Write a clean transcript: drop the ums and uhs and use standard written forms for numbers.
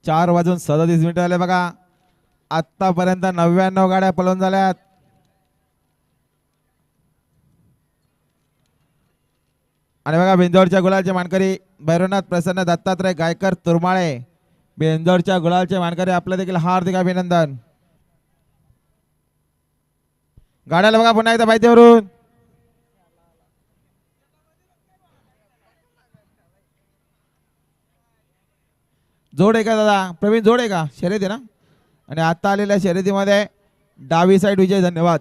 4:37 झाले बघा. आतापर्यंत 99 गाड्या पळून झाल्यात. आणि बघा बिंजोरच्या गुलालचे मानकरी भैरवनाथ प्रसन्न दत्तात्रय गायकर तुरमाळे, बिंजोरच्या गुलालचे मानकरी आपलं देखील हार्दिक अभिनंदन. गाड्याला बघा पुन्हा एकदा माहितीवरून जोड आहे का दादा? प्रवीण जोड आहे का? शर्यत आहे ना? आणि आता आलेल्या शर्यतीमध्ये डावी साईड विजय. धन्यवाद.